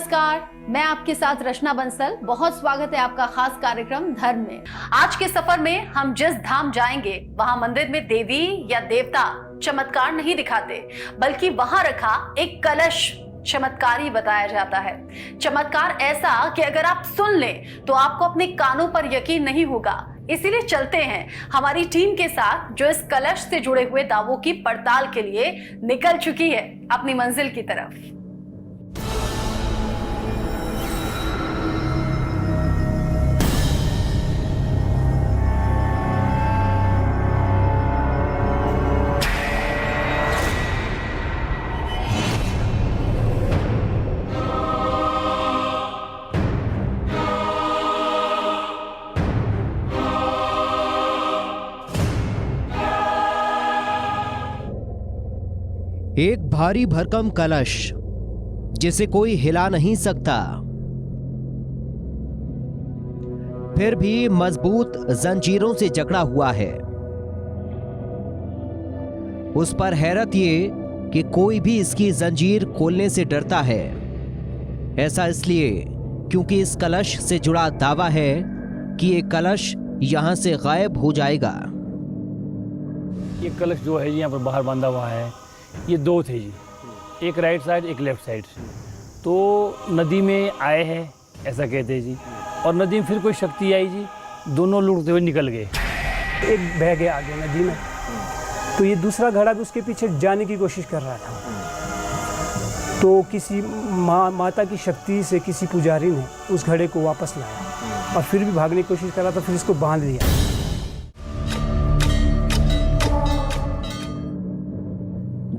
नमस्कार, मैं आपके साथ रचना बंसल। बहुत स्वागत है आपका खास कार्यक्रम धर्म में। आज के सफर में हम जिस धाम जाएंगे वहां मंदिर में देवी या देवता चमत्कार नहीं दिखाते, बल्कि वहां रखा एक कलश चमत्कारी बताया जाता है। चमत्कार ऐसा कि अगर आप सुन लें तो आपको अपने कानों पर यकीन नहीं होगा। इसीलिए चलते हैं हमारी टीम के साथ, जो इस कलश से जुड़े हुए दावों की पड़ताल के लिए निकल चुकी है अपनी मंजिल की तरफ। एक भारी भरकम कलश जिसे कोई हिला नहीं सकता, फिर भी मजबूत जंजीरों से जकड़ा हुआ है। उस पर हैरत ये कि कोई भी इसकी जंजीर खोलने से डरता है। ऐसा इसलिए क्योंकि इस कलश से जुड़ा दावा है कि ये कलश यहां से गायब हो जाएगा। ये कलश जो है यहाँ पर बाहर बांधा हुआ है, ये दो थे जी, एक राइट साइड एक लेफ्ट साइड। तो नदी में आए हैं ऐसा कहते हैं जी, और नदी में फिर कोई शक्ति आई जी, दोनों लुढ़कते हुए निकल गए। एक बह गया आगे नदी में, तो ये दूसरा घड़ा भी उसके पीछे जाने की कोशिश कर रहा था। तो किसी माता की शक्ति से किसी पुजारी ने उस घड़े को वापस लाया और फिर भी भागने की कोशिश कर रहा था, फिर इसको बांध दिया।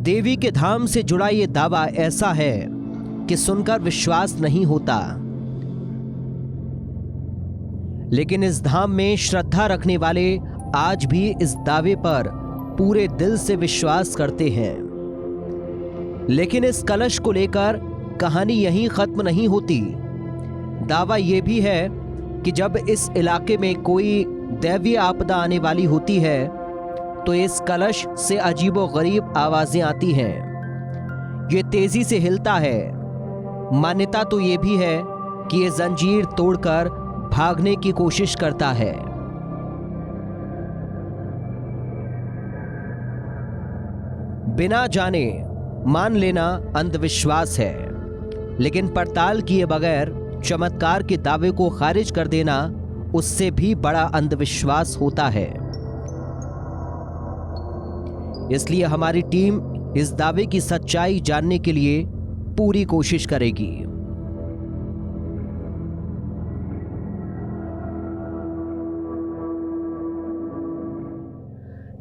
देवी के धाम से जुड़ा ये दावा ऐसा है कि सुनकर विश्वास नहीं होता, लेकिन इस धाम में श्रद्धा रखने वाले आज भी इस दावे पर पूरे दिल से विश्वास करते हैं। लेकिन इस कलश को लेकर कहानी यहीं खत्म नहीं होती। दावा यह भी है कि जब इस इलाके में कोई दैवीय आपदा आने वाली होती है तो इस कलश से अजीबोगरीब आवाजें आती हैं। ये तेजी से हिलता है। मान्यता तो ये भी है कि ये जंजीर तोड़कर भागने की कोशिश करता है। बिना जाने मान लेना अंधविश्वास है, लेकिन पड़ताल किए बगैर चमत्कार के दावे को खारिज कर देना उससे भी बड़ा अंधविश्वास होता है। इसलिए हमारी टीम इस दावे की सच्चाई जानने के लिए पूरी कोशिश करेगी।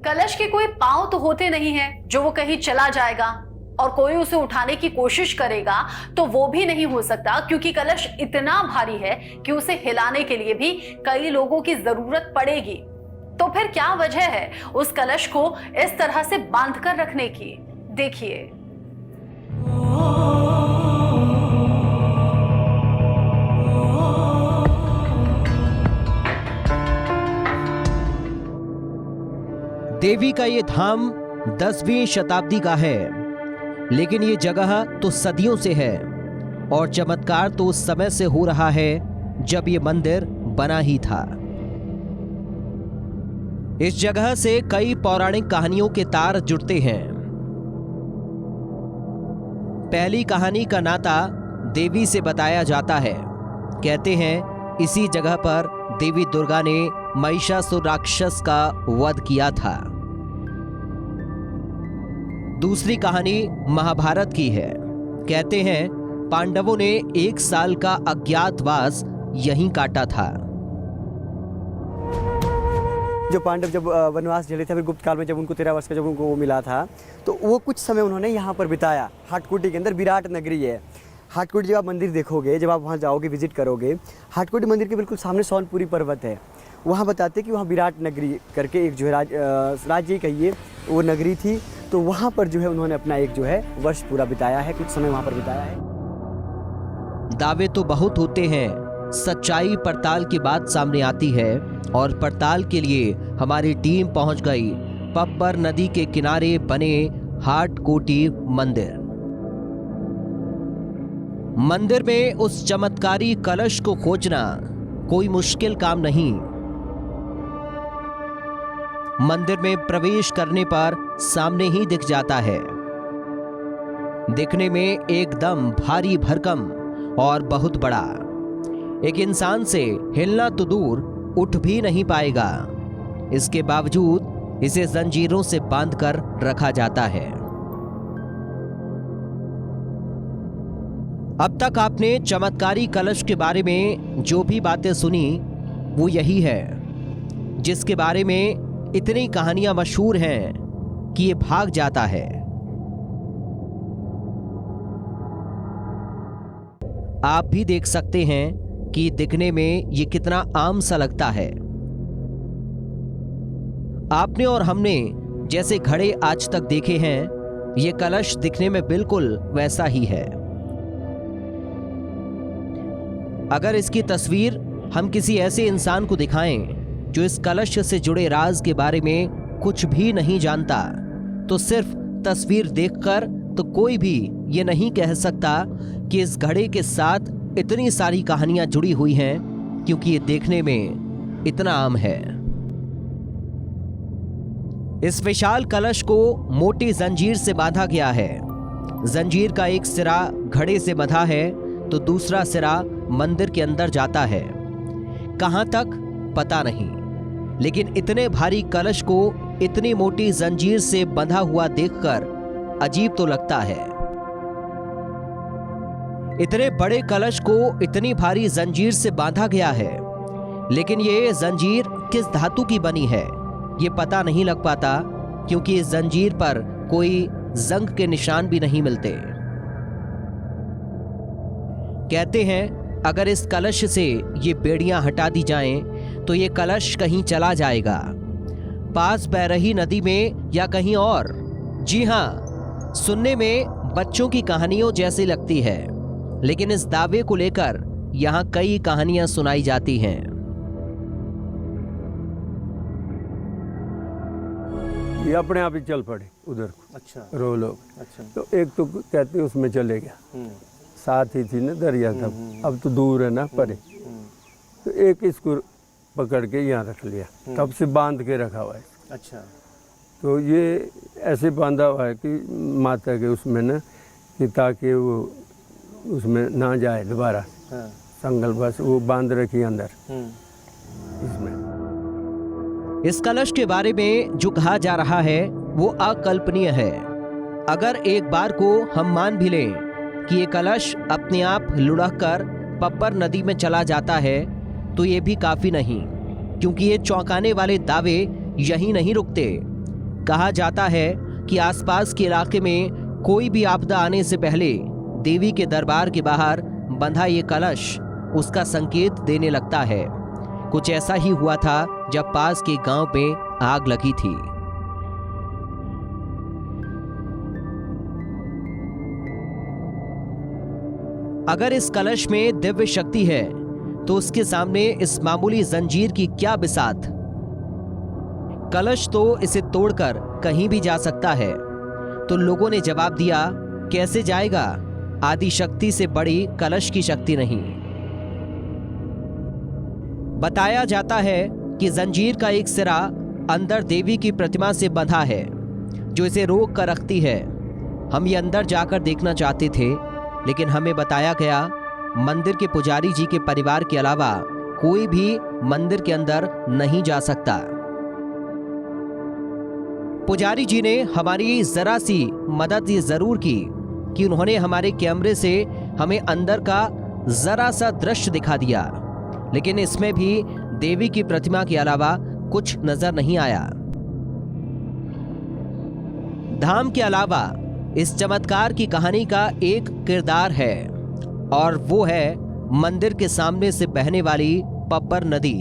कलश के कोई पांव तो होते नहीं हैं जो वो कहीं चला जाएगा और कोई उसे उठाने की कोशिश करेगा तो वो भी नहीं हो सकता, क्योंकि कलश इतना भारी है कि उसे हिलाने के लिए भी कई लोगों की जरूरत पड़ेगी। तो फिर क्या वजह है उस कलश को इस तरह से बांधकर रखने की? देखिए। देवी का ये धाम 10वीं शताब्दी का है, लेकिन ये जगह तो सदियों से है और चमत्कार तो उस समय से हो रहा है जब ये मंदिर बना ही था। इस जगह से कई पौराणिक कहानियों के तार जुड़ते हैं। पहली कहानी का नाता देवी से बताया जाता है। कहते हैं इसी जगह पर देवी दुर्गा ने महिषासुर राक्षस का वध किया था। दूसरी कहानी महाभारत की है। कहते हैं पांडवों ने 1 साल का अज्ञातवास यहीं काटा था। जो पांडव जब वनवास झेले थे, फिर गुप्त काल में जब उनको 13 वर्ष का जब उनको वो मिला था, तो वो कुछ समय उन्होंने यहाँ पर बिताया। हाटकोटी के अंदर विराट नगरी है। हाटकोटी जब आप मंदिर देखोगे, जब आप वहाँ जाओगे, विजिट करोगे, हाटकोटी मंदिर के बिल्कुल सामने सोनपुरी पर्वत है। वहाँ बताते कि वहाँ विराट नगरी करके एक जो है राज्य कहिए वो नगरी थी। तो वहाँ पर जो है उन्होंने अपना एक जो है वर्ष पूरा बिताया है, कुछ समय वहाँ पर बिताया है। दावे तो बहुत होते हैं, सच्चाई पड़ताल के बाद सामने आती है और पड़ताल के लिए हमारी टीम पहुंच गई पब्बर नदी के किनारे बने हाटकोटी मंदिर। मंदिर में उस चमत्कारी कलश को खोजना कोई मुश्किल काम नहीं। मंदिर में प्रवेश करने पर सामने ही दिख जाता है। दिखने में एकदम भारी भरकम और बहुत बड़ा, एक इंसान से हिलना तो दूर उठ भी नहीं पाएगा। इसके बावजूद इसे जंजीरों से बांधकर रखा जाता है। अब तक आपने चमत्कारी कलश के बारे में जो भी बातें सुनी वो यही है, जिसके बारे में इतनी कहानियां मशहूर हैं कि ये भाग जाता है। आप भी देख सकते हैं कि दिखने में ये कितना आम सा लगता है। आपने और हमने जैसे घड़े आज तक देखे हैं, ये कलश दिखने में बिल्कुल वैसा ही है। अगर इसकी तस्वीर हम किसी ऐसे इंसान को दिखाएं जो इस कलश से जुड़े राज के बारे में कुछ भी नहीं जानता, तो सिर्फ तस्वीर देखकर तो कोई भी ये नहीं कह सकता कि इस घड़े के साथ इतनी सारी कहानियां जुड़ी हुई हैं, क्योंकि ये देखने में इतना आम है। इस विशाल कलश को मोटी जंजीर से बांधा गया है। जंजीर का एक सिरा घड़े से बंधा है तो दूसरा सिरा मंदिर के अंदर जाता है। कहां तक पता नहीं, लेकिन इतने भारी कलश को इतनी मोटी जंजीर से बंधा हुआ देखकर अजीब तो लगता है। इतने बड़े कलश को इतनी भारी जंजीर से बांधा गया है, लेकिन ये जंजीर किस धातु की बनी है ये पता नहीं लग पाता, क्योंकि इस जंजीर पर कोई जंग के निशान भी नहीं मिलते। कहते हैं अगर इस कलश से ये बेड़ियां हटा दी जाएं तो ये कलश कहीं चला जाएगा, पास बह रही नदी में या कहीं और। जी हां, सुनने में बच्चों की कहानियों जैसी लगती है, लेकिन इस दावे को लेकर यहां कई कहानियां सुनाई जाती हैं। ये अपने आप ही चल पड़े उधर को। अच्छा। रो लोग। अच्छा। तो एक तो कहते उसमें चले गया, साथ ही थी ना दरिया था, अब तो दूर है ना परे। तो एक इसको पकड़ के यहाँ रख लिया, तब से बांध के रखा हुआ है। अच्छा। तो ये ऐसे बांधा हुआ है कि माता के उसमें ना, कि ताकि वो उसमें ना जाए दोबारा। हाँ। संगल बस वो बांध रखी अंदर इसमें। इस कलश के बारे में जो कहा जा रहा है वो अकल्पनीय है। अगर एक बार को हम मान भी लें कि ये कलश अपने आप लुढ़क कर पब्बर नदी में चला जाता है, तो ये भी काफी नहीं, क्योंकि ये चौंकाने वाले दावे यहीं नहीं रुकते। कहा जाता है कि आसपास के इलाके में कोई भी आपदा आने से पहले देवी के दरबार के बाहर बंधा ये कलश उसका संकेत देने लगता है। कुछ ऐसा ही हुआ था जब पास के गांव में आग लगी थी। अगर इस कलश में दिव्य शक्ति है तो उसके सामने इस मामूली जंजीर की क्या बिसात। कलश तो इसे तोड़कर कहीं भी जा सकता है। तो लोगों ने जवाब दिया, कैसे जाएगा, आदि शक्ति से बड़ी कलश की शक्ति नहीं। बताया जाता है कि जंजीर का एक सिरा अंदर देवी की प्रतिमा से बंधा है, जो इसे रोक कर रखती है। हम ये अंदर जाकर देखना चाहते थे, लेकिन हमें बताया गया मंदिर के पुजारी जी के परिवार के अलावा कोई भी मंदिर के अंदर नहीं जा सकता। पुजारी जी ने हमारी जरा सी मदद ये जरूर की कि उन्होंने हमारे कैमरे से हमें अंदर का जरा सा दृश्य दिखा दिया, लेकिन इसमें भी देवी की प्रतिमा के अलावा कुछ नजर नहीं आया। धाम के अलावा इस चमत्कार की कहानी का एक किरदार है, और वो है मंदिर के सामने से बहने वाली पब्बर नदी।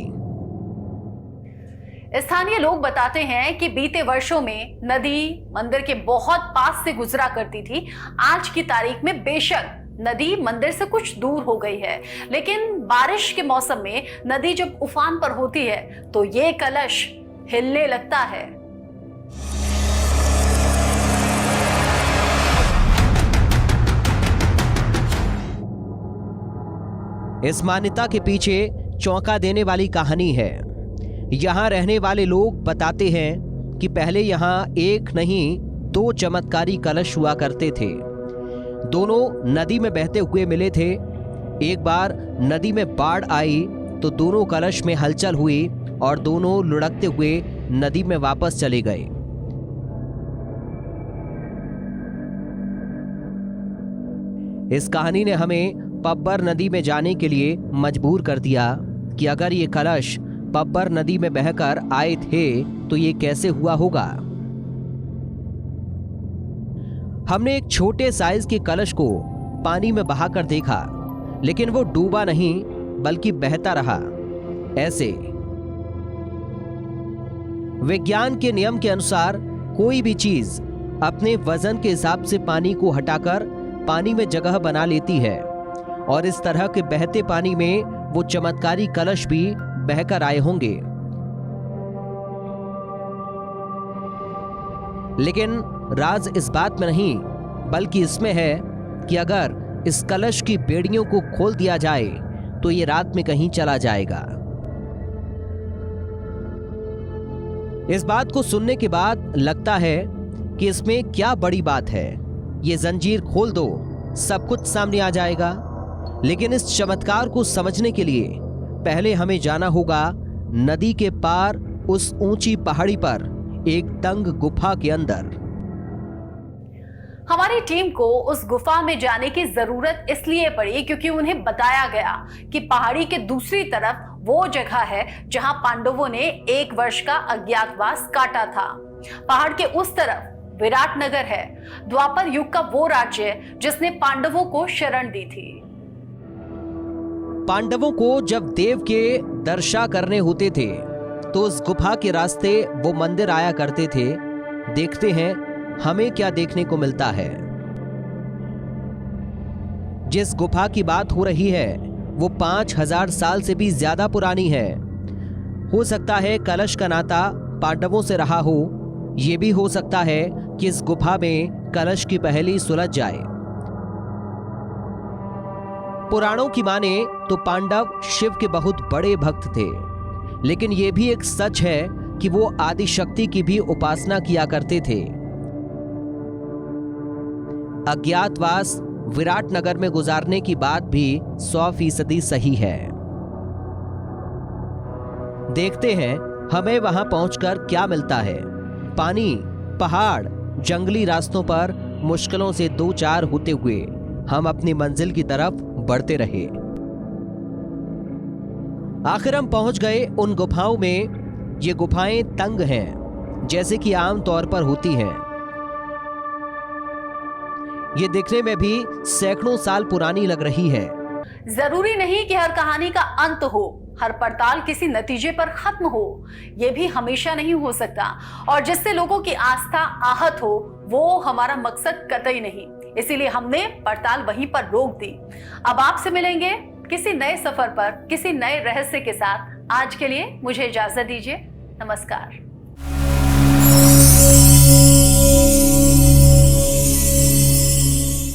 स्थानीय लोग बताते हैं कि बीते वर्षों में नदी मंदिर के बहुत पास से गुजरा करती थी। आज की तारीख में बेशक नदी मंदिर से कुछ दूर हो गई है, लेकिन बारिश के मौसम में नदी जब उफान पर होती है तो ये कलश हिलने लगता है। इस मान्यता के पीछे चौंका देने वाली कहानी है। यहाँ रहने वाले लोग बताते हैं कि पहले यहाँ एक नहीं 2 चमत्कारी कलश हुआ करते थे। दोनों नदी में बहते हुए मिले थे। एक बार नदी में बाढ़ आई तो दोनों कलश में हलचल हुई और दोनों लुढ़कते हुए नदी में वापस चले गए। इस कहानी ने हमें पब्बर नदी में जाने के लिए मजबूर कर दिया कि अगर ये कलश पब्बर नदी में बहकर आए थे तो ये कैसे हुआ होगा। हमने एक छोटे साइज के कलश को पानी में बहाकर देखा, लेकिन वो डूबा नहीं बल्कि बहता रहा। ऐसे विज्ञान के नियम के अनुसार कोई भी चीज अपने वजन के हिसाब से पानी को हटाकर पानी में जगह बना लेती है, और इस तरह के बहते पानी में वो चमत्कारी कलश भी बहकर आए होंगे। लेकिन राज इस बात में नहीं बल्कि इसमें है कि अगर इस कलश की बेड़ियों को खोल दिया जाए तो ये रात में कहीं चला जाएगा। इस बात को सुनने के बाद लगता है कि इसमें क्या बड़ी बात है, ये जंजीर खोल दो सब कुछ सामने आ जाएगा। लेकिन इस चमत्कार को समझने के लिए पहले हमें जाना होगा नदी के पार उस ऊंची पहाड़ी पर एक तंग गुफा के अंदर। हमारी टीम को उस गुफा में जाने की जरूरत इसलिए पड़ी क्योंकि उन्हें बताया गया कि पहाड़ी के दूसरी तरफ वो जगह है जहां पांडवों ने 1 वर्ष का अज्ञातवास काटा था। पहाड़ के उस तरफ विराटनगर है, द्वापर युग का वो राज्य जिसने पांडवों को शरण दी थी। पांडवों को जब देव के दर्शन करने होते थे तो उस गुफा के रास्ते वो मंदिर आया करते थे। देखते हैं हमें क्या देखने को मिलता है। जिस गुफा की बात हो रही है वो 5000 साल से भी ज्यादा पुरानी है। हो सकता है कलश का नाता पांडवों से रहा हो, ये भी हो सकता है कि इस गुफा में कलश की पहेली सुलझ जाए। पुराणों की माने तो पांडव शिव के बहुत बड़े भक्त थे, लेकिन यह भी एक सच है कि वो आदि शक्ति की भी उपासना किया करते थे। अज्ञातवास विराटनगर में गुजारने की बात भी 100% सही है। देखते हैं हमें वहां पहुंचकर क्या मिलता है। पानी, पहाड़, जंगली रास्तों पर मुश्किलों से 2-4 होते हुए हम अपनी मंजिल की तरफ बढ़ते रहे। आखिर हम पहुंच गए उन गुफाओं में। ये गुफाएं तंग हैं, जैसे कि आम तौर पर होती हैं। ये दिखने में भी सैकड़ों साल पुरानी लग रही है। जरूरी नहीं कि हर कहानी का अंत हो, हर पड़ताल किसी नतीजे पर खत्म हो, यह भी हमेशा नहीं हो सकता। और जिससे लोगों की आस्था आहत हो वो हमारा मकसद कतई नहीं। इसीलिए हमने पड़ताल वहीं पर रोक दी। अब आपसे मिलेंगे किसी नए सफर पर, किसी नए रहस्य के साथ। आज के लिए मुझे इजाजत दीजिए। नमस्कार।